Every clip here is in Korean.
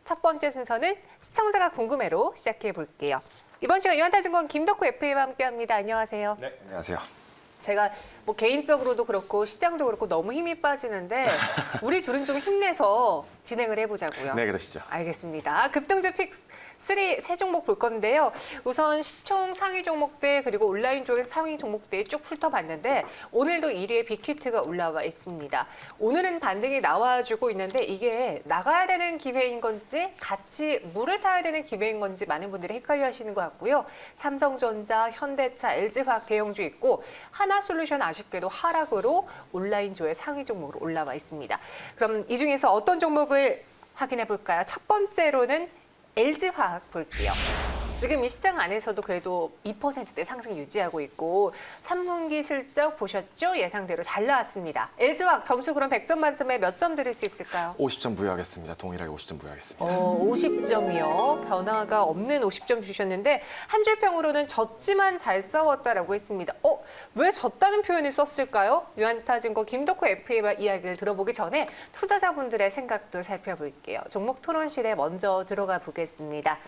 첫 번째 순서는 시청자가 궁금해로 시작해 볼게요. 이번 시간 유한타증권 김덕호 FA와 함께합니다. 안녕하세요. 네, 안녕하세요. 제가 뭐 개인적으로도 그렇고 시장도 그렇고 너무 힘이 빠지는데 우리 둘은 좀 힘내서 진행을 해보자고요. 네, 그러시죠. 알겠습니다. 급등주 픽3 세 종목 볼 건데요. 우선 시총 상위 종목들 그리고 온라인 쪽의 상위 종목들 쭉 훑어봤는데 오늘도 1위에 빅히트가 올라와 있습니다. 오늘은 반등이 나와주고 있는데 이게 나가야 되는 기회인 건지 같이 물을 타야 되는 기회인 건지 많은 분들이 헷갈려 하시는 것 같고요. 삼성전자, 현대차, LG화학 대형주 있고 하나솔루션 아쉽게도 하락으로 온라인조의 상위 종목으로 올라와 있습니다. 그럼 이 중에서 어떤 종목을 확인해 볼까요? 첫 번째로는 LG화학 볼게요. 지금 이 시장 안에서도 그래도 2%대 상승 유지하고 있고 3분기 실적 보셨죠? 예상대로 잘 나왔습니다. LG화학 점수 그럼 100점 만점에 몇 점 드릴 수 있을까요? 50점 부여하겠습니다. 동일하게 50점 부여하겠습니다. 50점이요. 변화가 없는 50점 주셨는데 한 줄 평으로는 졌지만 잘 싸웠다라고 했습니다. 왜 졌다는 표현을 썼을까요? 유한타증권 김덕호 FA와 이야기를 들어보기 전에 투자자분들의 생각도 살펴볼게요. 종목 토론실에 먼저 들어가 보겠습니다.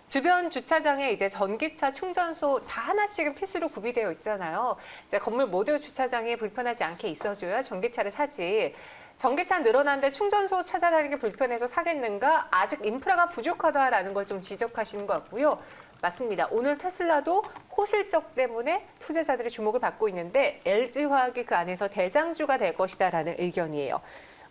주변 주차장에 이제 전기차 충전소 다 하나씩은 필수로 구비되어 있잖아요. 이제 건물 모두 주차장에 불편하지 않게 있어줘야 전기차를 사지. 전기차 늘어나는데 충전소 찾아다니기 불편해서 사겠는가? 아직 인프라가 부족하다라는 걸 좀 지적하시는 것 같고요. 맞습니다. 오늘 테슬라도 호실적 때문에 투자자들이 주목을 받고 있는데 LG화학이 그 안에서 대장주가 될 것이다라는 의견이에요.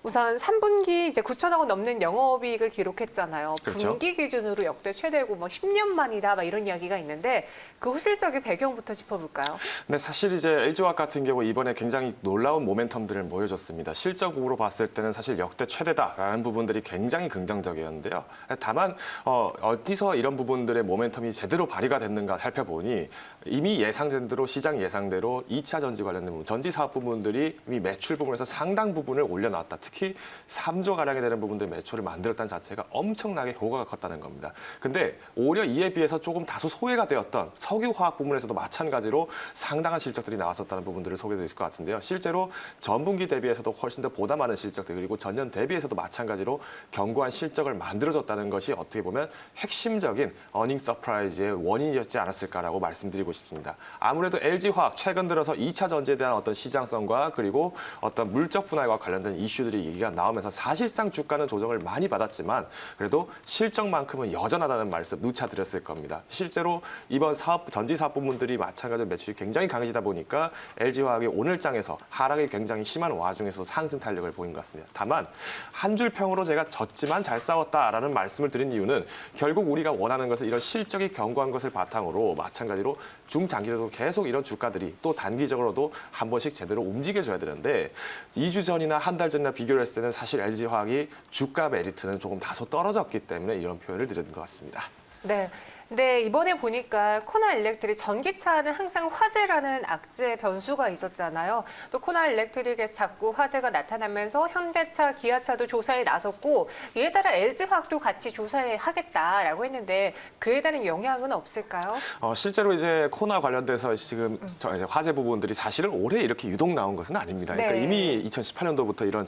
우선 3분기 이제 9천억 원 넘는 영업이익을 기록했잖아요. 그렇죠. 분기 기준으로 역대 최대고 뭐 10년 만이다 막 이런 이야기가 있는데 그 호실적인 배경부터 짚어볼까요? 네, 사실 이제 LG화학 같은 경우 이번에 굉장히 놀라운 모멘텀들을 보여줬습니다. 실적으로 봤을 때는 사실 역대 최대다라는 부분들이 굉장히 긍정적이었는데요. 다만 어디서 이런 부분들의 모멘텀이 제대로 발휘가 됐는가 살펴보니 이미 예상된 대로 시장 예상대로 2차 전지 관련된 부분, 전지 사업 부분들이 이미 매출 부분에서 상당 부분을 올려놨다. 특히 3조 가량이 되는 부분들 매출을 만들었다는 자체가 엄청나게 효과가 컸다는 겁니다. 근데 오히려 이에 비해서 조금 다소 소외가 되었던 석유화학 부분에서도 마찬가지로 상당한 실적들이 나왔었다는 부분들을 소개드릴 것 같은데요. 실제로 전분기 대비해서도 훨씬 더 보다 많은 실적들 그리고 전년 대비해서도 마찬가지로 견고한 실적을 만들어줬다는 것이 어떻게 보면 핵심적인 어닝 서프라이즈의 원인이었지 않았을까라고 말씀드리고 싶습니다. 아무래도 LG화학 최근 들어서 2차 전지에 대한 어떤 시장성과 그리고 어떤 물적 분할과 관련된 이슈들이 얘기가 나오면서 사실상 주가는 조정을 많이 받았지만 그래도 실적만큼은 여전하다는 말씀 누차 드렸을 겁니다. 실제로 이번 전지 사업 부문들이 마찬가지로 매출이 굉장히 강해지다 보니까 LG화학이 오늘장에서 하락이 굉장히 심한 와중에서 상승 탄력을 보인 것 같습니다. 다만 한 줄 평으로 제가 졌지만 잘 싸웠다라는 말씀을 드린 이유는 결국 우리가 원하는 것은 이런 실적이 견고한 것을 바탕으로 마찬가지로 중장기적으로 계속 이런 주가들이 또 단기적으로도 한 번씩 제대로 움직여줘야 되는데 2주 전이나 한 달 전이나 비교를 했을 때는 사실 LG화학이 주가 메리트는 조금 다소 떨어졌기 때문에 이런 표현을 드린 것 같습니다. 네. 근데 이번에 보니까 코나 일렉트릭 전기차는 항상 화재라는 악재의 변수가 있었잖아요. 또 코나 일렉트릭에서 자꾸 화재가 나타나면서 현대차, 기아차도 조사에 나섰고 이에 따라 LG화학도 같이 조사에 하겠다라고 했는데 그에 따른 영향은 없을까요? 실제로 이제 코나 관련돼서 지금 이제 화재 부분들이 사실은 올해 이렇게 유독 나온 것은 아닙니다. 그러니까 네. 이미 2018년도부터 이런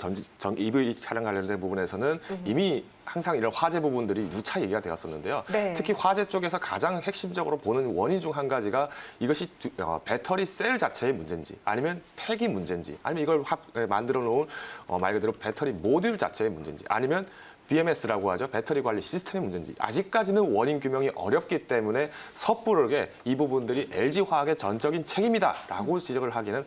EV 차량 관련된 부분에서는 이미 항상 이런 화재 부분들이 누차 얘기가 되었었는데요. 네. 특히 화재 쪽에서 가장 핵심적으로 보는 원인 중 한 가지가 이것이 배터리 셀 자체의 문제인지 아니면 팩이 문제인지 아니면 이걸 만들어 놓은 말 그대로 배터리 모듈 자체의 문제인지 아니면 BMS라고 하죠. 배터리 관리 시스템의 문제인지 아직까지는 원인 규명이 어렵기 때문에 섣부르게 이 부분들이 LG화학의 전적인 책임이다라고 지적을 하기는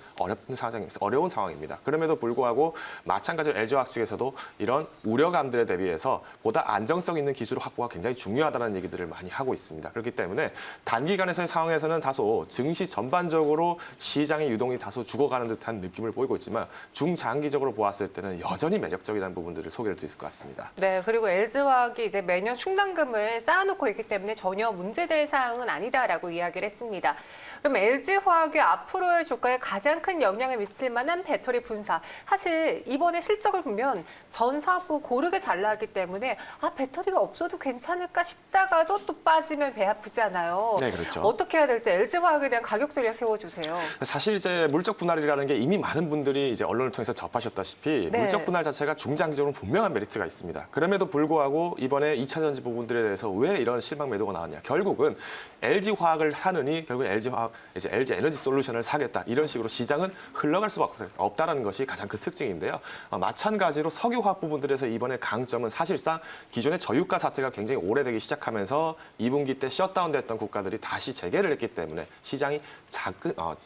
어려운 상황입니다. 그럼에도 불구하고 마찬가지로 LG화학 측에서도 이런 우려감들에 대비해서 보다 안정성 있는 기술 확보가 굉장히 중요하다는 얘기들을 많이 하고 있습니다. 그렇기 때문에 단기간에서의 상황에서는 다소 증시 전반적으로 시장의 유동이 다소 죽어가는 듯한 느낌을 보이고 있지만 중장기적으로 보았을 때는 여전히 매력적이라는 부분들을 소개할 수 있을 것 같습니다. 네, 그리고 LG화학이 이제 매년 충당금을 쌓아놓고 있기 때문에 전혀 문제될 사항은 아니다라고 이야기를 했습니다. 그럼 LG화학이 앞으로의 주가에 가장 큰 영향을 미칠 만한 배터리 분사. 사실 이번에 실적을 보면 전 사업부 고르게 잘 나왔기 때문에 배터리가 없어도 괜찮을까 싶다가도 또 빠지면 배 아프잖아요. 네, 그렇죠. 어떻게 해야 될지 LG화학에 대한 가격 전략 세워주세요. 사실 이제 물적 분할이라는 게 이미 많은 분들이 이제 언론을 통해서 접하셨다시피 네. 물적 분할 자체가 중장기적으로 분명한 메리트가 있습니다. 그럼에도 불구하고 이번에 2차 전지 부분들에 대해서 왜 이런 실망 매도가 나왔냐. 결국은 LG화학을 사느니 결국 LG화학, 이제 LG 에너지 솔루션을 사겠다. 이런 식으로 시장은 흘러갈 수밖에 없다는 것이 가장 그 특징인데요. 마찬가지로 석유화학 부분들에서 이번에 강점은 사실상 기존의 저유가 사태가 굉장히 오래되기 시작하면서 2분기 때 셧다운됐던 국가들이 다시 재개를 했기 때문에 시장이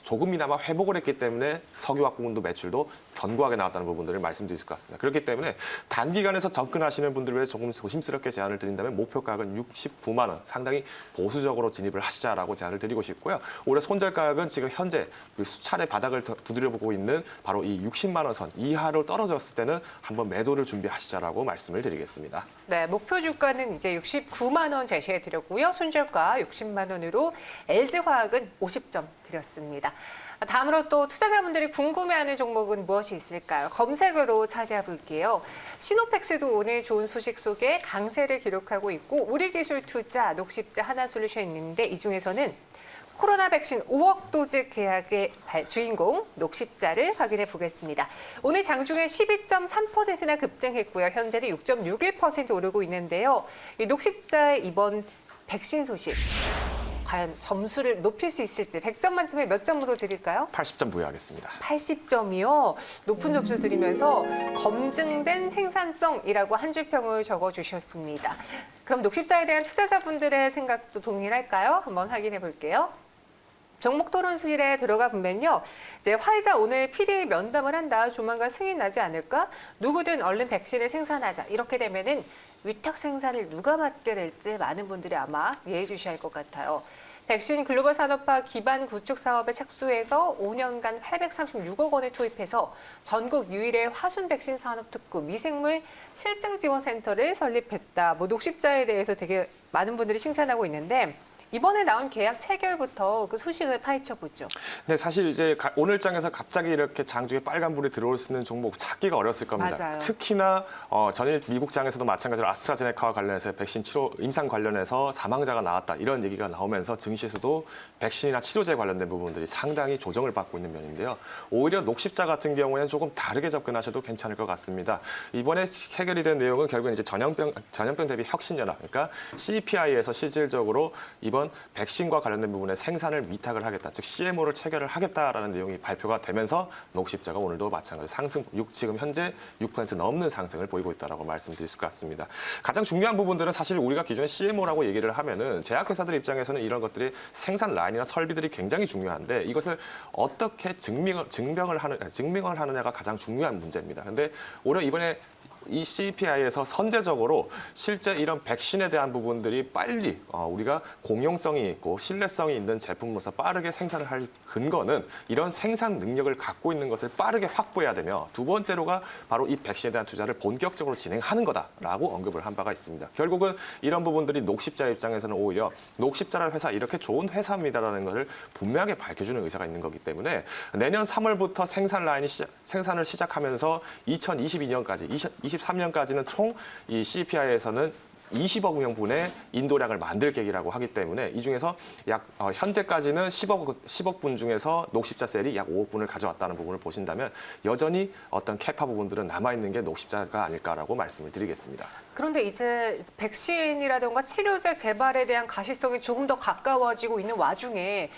조금이나마 회복을 했기 때문에 석유화학 부분도 매출도 견고하게 나왔다는 부분들을 말씀드릴 것 같습니다. 그렇기 때문에 단기간에서 접근하시는 분들을 위해 조금 조심스럽게 제안을 드린다면 목표가격은 69만 원, 상당히 보수적으로 진입을 하시자라고 제안을 드리고 싶고요. 올해 손절가격은 지금 현재 수차례 바닥을 두드려보고 있는 바로 이 60만 원 선 이하로 떨어졌을 때는 한번 매도를 준비하시자라고 말씀을 드리겠습니다. 네, 목표 주가는 이제 69만 원 제시해 드렸고요. 손절가 60만 원으로 LG화학은 50점 드렸습니다. 다음으로 또 투자자분들이 궁금해하는 종목은 무엇이 있을까요? 검색으로 찾아볼게요. 시노펙스도 오늘 좋은 소식 속에 강세를 기록하고 있고 우리기술투자, 녹십자, 하나솔루션 있는데 이 중에서는 코로나 백신 5억 도즈 계약의 주인공 녹십자를 확인해 보겠습니다. 오늘 장중에 12.3%나 급등했고요. 현재는 6.61% 오르고 있는데요. 이 녹십자의 이번 백신 소식 과연 점수를 높일 수 있을지 100점 만점에 몇 점으로 드릴까요? 80점 부여하겠습니다. 80점이요. 높은 점수 드리면서 검증된 생산성이라고 한 줄평을 적어주셨습니다. 그럼 녹십자에 대한 투자자분들의 생각도 동일할까요? 한번 확인해 볼게요. 종목 토론실에 들어가 보면요. 이제 화이자 오늘 PDA 면담을 한다. 조만간 승인 나지 않을까? 누구든 얼른 백신을 생산하자. 이렇게 되면은 위탁 생산을 누가 맡게 될지 많은 분들이 아마 이해해 주셔야 할 것 같아요. 백신 글로벌 산업화 기반 구축 사업에 착수해서 5년간 836억 원을 투입해서 전국 유일의 화순 백신 산업 특구 미생물 실증 지원 센터를 설립했다. 녹십자에 대해서 되게 많은 분들이 칭찬하고 있는데 이번에 나온 계약 체결부터 그 소식을 파헤쳐 보죠. 네, 사실 이제 오늘 장에서 갑자기 이렇게 장중에 빨간불이 들어올 수 있는 종목 찾기가 어렸을 겁니다. 맞아요. 특히나 전일 미국 장에서도 마찬가지로 아스트라제네카와 관련해서 백신 치료 임상 관련해서 사망자가 나왔다 이런 얘기가 나오면서 증시에서도 백신이나 치료제 관련된 부분들이 상당히 조정을 받고 있는 면인데요. 오히려 녹십자 같은 경우에는 조금 다르게 접근하셔도 괜찮을 것 같습니다. 이번에 해결이 된 내용은 결국은 이제 전염병 대비 혁신연합, 그러니까 CPI에서 실질적으로 이번 백신과 관련된 부분에 생산을 위탁을 하겠다, 즉 CMO를 체결을 하겠다라는 내용이 발표가 되면서 녹십자가 오늘도 마찬가지로 상승, 지금 현재 6% 넘는 상승을 보이고 있다라고 말씀드릴 수 같습니다. 가장 중요한 부분들은 사실 우리가 기존에 CMO라고 얘기를 하면은 제약회사들 입장에서는 이런 것들이 생산 라인이나 설비들이 굉장히 중요한데 이것을 어떻게 증명을 하느냐가 가장 중요한 문제입니다. 근데 오히려 이번에 이 CPI에서 선제적으로 실제 이런 백신에 대한 부분들이 빨리 우리가 공용성이 있고 신뢰성이 있는 제품으로서 빠르게 생산을 할 근거는 이런 생산 능력을 갖고 있는 것을 빠르게 확보해야 되며 두 번째로가 바로 이 백신에 대한 투자를 본격적으로 진행하는 거다라고 언급을 한 바가 있습니다. 결국은 이런 부분들이 녹십자 입장에서는 오히려 녹십자라는 회사 이렇게 좋은 회사입니다라는 것을 분명하게 밝혀주는 의사가 있는 거기 때문에 내년 3월부터 생산을 시작하면서 2022년까지 23년까지는 총 이 CPI에서는 20억 명분의 인도량을 만들 계획이라고 하기 때문에 이 중에서 약 현재까지는 10억 분 중에서 녹십자 셀이 약 5억 분을 가져왔다는 부분을 보신다면 여전히 어떤 캐파 부분들은 남아있는 게 녹십자가 아닐까라고 말씀을 드리겠습니다. 그런데 이제 백신이라든가 치료제 개발에 대한 가시성이 조금 더 가까워지고 있는 와중에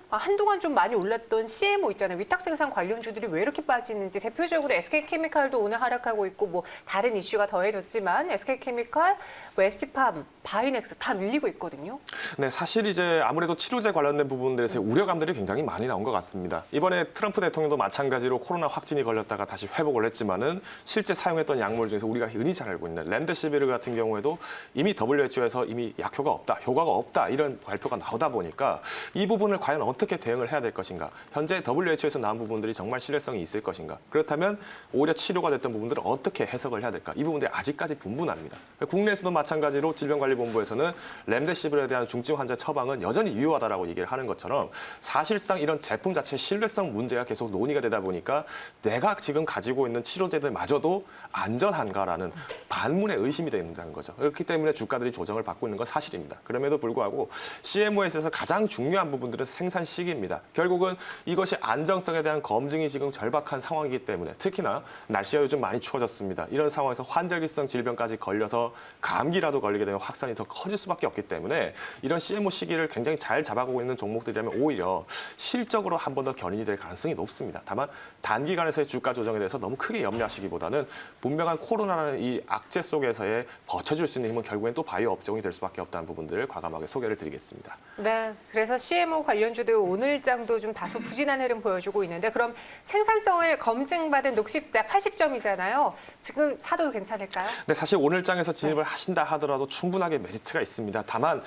한동안 좀 많이 올랐던 CMO 있잖아요. 위탁 생산 관련주들이 왜 이렇게 빠지는지 대표적으로 SK케미칼도 오늘 하락하고 있고 뭐 다른 이슈가 더해졌지만 SK케미칼, ST팜, 바이넥스 다 밀리고 있거든요. 네, 사실 이제 아무래도 치료제 관련된 부분들에서 우려감들이 굉장히 많이 나온 것 같습니다. 이번에 트럼프 대통령도 마찬가지로 코로나 확진이 걸렸다가 다시 회복을 했지만은 실제 사용했던 약물 중에서 우리가 흔히 잘 알고 있는 렘데시비르 같은 경우에도 이미 WHO에서 이미 약효가 없다, 효과가 없다 이런 발표가 나오다 보니까 이 부분을 과연 어떻게 대응을 해야 될 것인가? 현재 WHO에서 나온 부분들이 정말 신뢰성이 있을 것인가? 그렇다면 오히려 치료가 됐던 부분들을 어떻게 해석을 해야 될까? 이 부분들이 아직까지 분분합니다. 국내에서도 마찬가지로 질병관리본부에서는 렘데시비르에 대한 중증 환자 처방은 여전히 유효하다라고 얘기를 하는 것처럼 사실상 이런 제품 자체의 신뢰성 문제가 계속 논의가 되다 보니까 내가 지금 가지고 있는 치료제들마저도 안전한가라는 반문의 의심이 된다는 거죠. 그렇기 때문에 주가들이 조정을 받고 있는 건 사실입니다. 그럼에도 불구하고 CMO에 있어서 가장 중요한 중요한 부분들은 생산 시기입니다. 결국은 이것이 안정성에 대한 검증이 지금 절박한 상황이기 때문에 특히나 날씨가 요즘 많이 추워졌습니다. 이런 상황에서 환절기성 질병까지 걸려서 감기라도 걸리게 되면 확산이 더 커질 수밖에 없기 때문에 이런 CMO 시기를 굉장히 잘 잡아가고 있는 종목들이라면 오히려 실적으로 한 번 더 견인이 될 가능성이 높습니다. 다만 단기간에서의 주가 조정에 대해서 너무 크게 염려하시기보다는 분명한 코로나라는 이 악재 속에서의 버텨줄 수 있는 힘은 결국엔 또 바이오 업종이 될 수밖에 없다는 부분들을 과감하게 소개를 드리겠습니다. 네, 그래서 CMO 관련주들 오늘장도 좀 다소 부진한 흐름 보여주고 있는데 그럼 생산성을 검증받은 녹십자 80점이잖아요. 지금 사도 괜찮을까요? 네, 사실 오늘장에서 진입을 하신다 하더라도 충분하게 메리트가 있습니다. 다만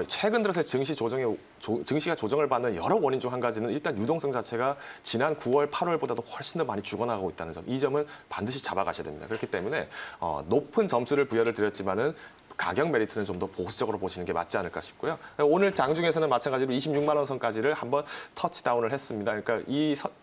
최근 들어서 증시가 조정을 받는 여러 원인 중 한 가지는 일단 유동성 자체가 지난 9월, 8월보다도 훨씬 더 많이 죽어나가고 있다는 점. 이 점은 반드시 잡아가셔야 됩니다. 그렇기 때문에 높은 점수를 부여를 드렸지만은 가격 메리트는 좀 더 보수적으로 보시는 게 맞지 않을까 싶고요. 오늘 장중에서는 마찬가지로 26만 원 선까지를 한번 터치다운을 했습니다. 그러니까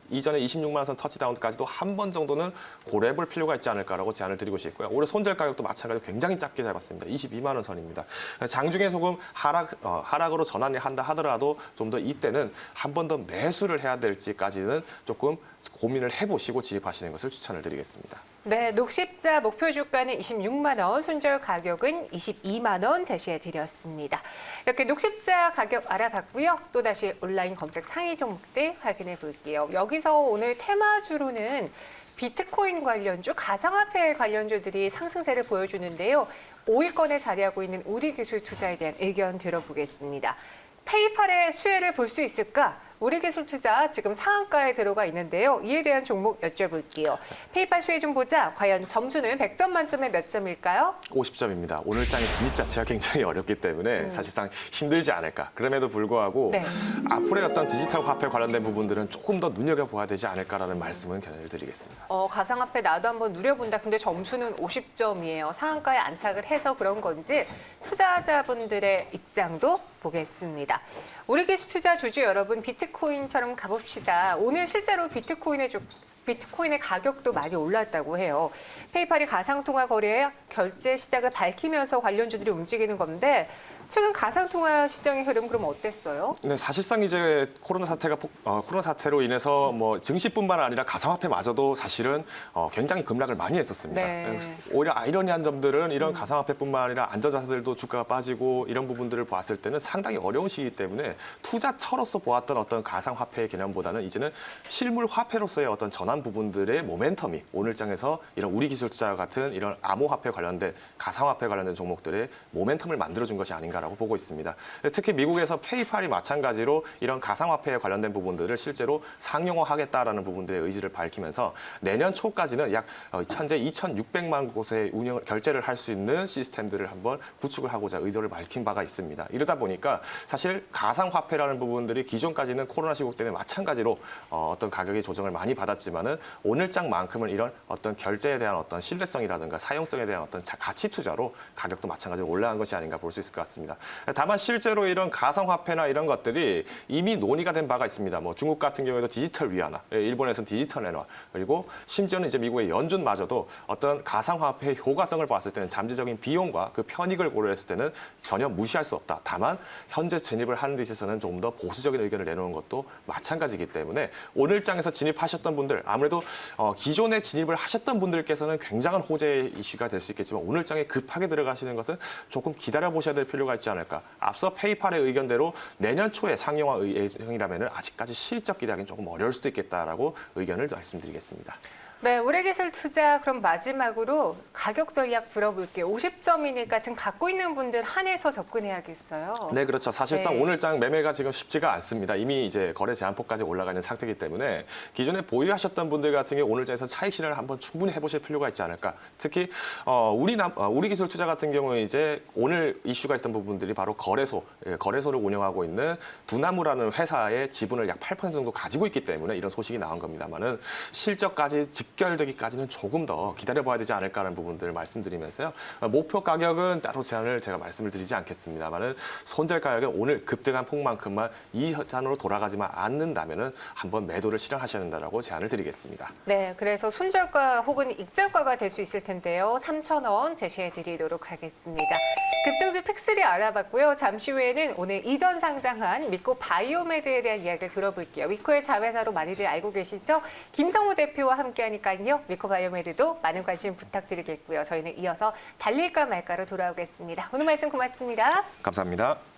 이전에 26만 원 선 터치다운까지도 한 번 정도는 고려해볼 필요가 있지 않을까라고 제안을 드리고 싶고요. 올해 손절 가격도 마찬가지로 굉장히 작게 잡았습니다. 22만 원 선입니다. 장중에 조금 하락으로 전환을 한다 하더라도 좀 더 이때는 한 번 더 매수를 해야 될지까지는 조금 고민을 해보시고 진입하시는 것을 추천을 드리겠습니다. 네, 녹십자 목표 주가는 26만 원, 손절 가격은 22만 원 제시해 드렸습니다. 이렇게 녹십자 가격 알아봤고요. 또다시 온라인 검색 상위 종목들 확인해 볼게요. 여기서 오늘 테마주로는 비트코인 관련주, 가상화폐 관련주들이 상승세를 보여주는데요. 5위권에 자리하고 있는 우리기술투자에 대한 의견 들어보겠습니다. 페이팔의 수혜를 볼 수 있을까? 우리기술투자 지금 상한가에 들어가 있는데요. 이에 대한 종목 여쭤볼게요. 페이팔 수혜 좀 보자. 과연 점수는 100점 만점에 몇 점일까요? 50점입니다. 오늘 장의 진입 자체가 굉장히 어렵기 때문에 사실상 힘들지 않을까. 그럼에도 불구하고 네. 앞으로의 어떤 디지털 화폐 관련된 부분들은 조금 더 눈여겨봐야 되지 않을까라는 말씀은 견해를 드리겠습니다. 가상화폐 나도 한번 누려본다. 근데 점수는 50점이에요. 상한가에 안착을 해서 그런 건지 투자자분들의 입장도 보겠습니다. 우리기술 투자 주주 여러분, 비트코인처럼 가봅시다. 오늘 실제로 비트코인의 가격도 많이 올랐다고 해요. 페이팔이 가상통화 거래에 결제 시작을 밝히면서 관련주들이 움직이는 건데 최근 가상통화 시장의 흐름 그럼 어땠어요? 네, 사실상 이제 코로나 사태로 인해서 뭐 증시뿐만 아니라 가상화폐마저도 사실은 굉장히 급락을 많이 했었습니다. 네. 오히려 아이러니한 점들은 이런 가상화폐뿐만 아니라 안전자산들도 주가가 빠지고 이런 부분들을 봤을 때는 상당히 어려운 시기 때문에 투자처로서 보았던 어떤 가상화폐의 개념보다는 이제는 실물 화폐로서의 어떤 전환 부분들의 모멘텀이 오늘장에서 이런 우리기술투자 같은 이런 암호화폐 관련된 가상화폐 관련된 종목들의 모멘텀을 만들어준 것이 아닌가. 라고 보고 있습니다. 특히 미국에서 페이팔이 마찬가지로 이런 가상화폐에 관련된 부분들을 실제로 상용화하겠다라는 부분들의 의지를 밝히면서 내년 초까지는 약 현재 2,600만 곳의 결제를 할 수 있는 시스템들을 한번 구축을 하고자 의도를 밝힌 바가 있습니다. 이러다 보니까 사실 가상화폐라는 부분들이 기존까지는 코로나 시국 때문에 마찬가지로 어떤 가격의 조정을 많이 받았지만은 오늘장만큼은 이런 어떤 결제에 대한 어떤 신뢰성이라든가 사용성에 대한 어떤 가치 투자로 가격도 마찬가지로 올라간 것이 아닌가 볼 수 있을 것 같습니다. 다만 실제로 이런 가상화폐나 이런 것들이 이미 논의가 된 바가 있습니다. 뭐 중국 같은 경우에도 디지털 위안화, 일본에서는 디지털 엔화, 그리고 심지어는 이제 미국의 연준마저도 어떤 가상화폐의 효과성을 봤을 때는 잠재적인 비용과 그 편익을 고려했을 때는 전혀 무시할 수 없다. 다만 현재 진입을 하는 데 있어서는 조금 더 보수적인 의견을 내놓은 것도 마찬가지이기 때문에 오늘장에서 진입하셨던 분들 아무래도 기존에 진입을 하셨던 분들께서는 굉장한 호재의 이슈가 될 수 있겠지만 오늘장에 급하게 들어가시는 것은 조금 기다려 보셔야 될 필요가 있지 않을까. 앞서 페이팔의 의견대로 내년 초에 상용화 예정이라면 아직까지 실적 기대하기는 조금 어려울 수도 있겠다라고 의견을 말씀드리겠습니다. 네, 우리기술 투자 그럼 마지막으로 가격 전략 들어볼게요. 50점이니까 지금 갖고 있는 분들 한해서 접근해야겠어요. 네, 그렇죠. 사실상 네. 오늘장 매매가 지금 쉽지가 않습니다. 이미 이제 거래 제한폭까지 올라가 있는 상태이기 때문에 기존에 보유하셨던 분들 같은 경우 오늘장에서 차익 실현을 한번 충분히 해보실 필요가 있지 않을까. 특히 우리기술 투자 같은 경우에 이제 오늘 이슈가 있었던 부분들이 바로 거래소를 운영하고 있는 두나무라는 회사의 지분을 약 8% 정도 가지고 있기 때문에 이런 소식이 나온 겁니다만은 실적까지 직결되기까지는 조금 더 기다려봐야 되지 않을까라는 부분들을 말씀드리면서요. 목표 가격은 따로 제한을 제가 말씀을 드리지 않겠습니다만은 손절 가격은 오늘 급등한 폭만큼만 이 잔으로 돌아가지만 않는다면은 한번 매도를 실행하셔야 된다라고 제안을 드리겠습니다. 네, 그래서 손절가 혹은 익절가가 될 수 있을 텐데요. 3,000원 제시해 드리도록 하겠습니다. 급등주 팩3 알아봤고요. 잠시 후에는 오늘 이전 상장한 미코 바이오메드에 대한 이야기를 들어볼게요. 미코의 자회사로 많이들 알고 계시죠? 김성우 대표와 함께하니까요. 미코 바이오메드도 많은 관심 부탁드리겠고요. 저희는 이어서 달릴까 말까로 돌아오겠습니다. 오늘 말씀 고맙습니다. 감사합니다.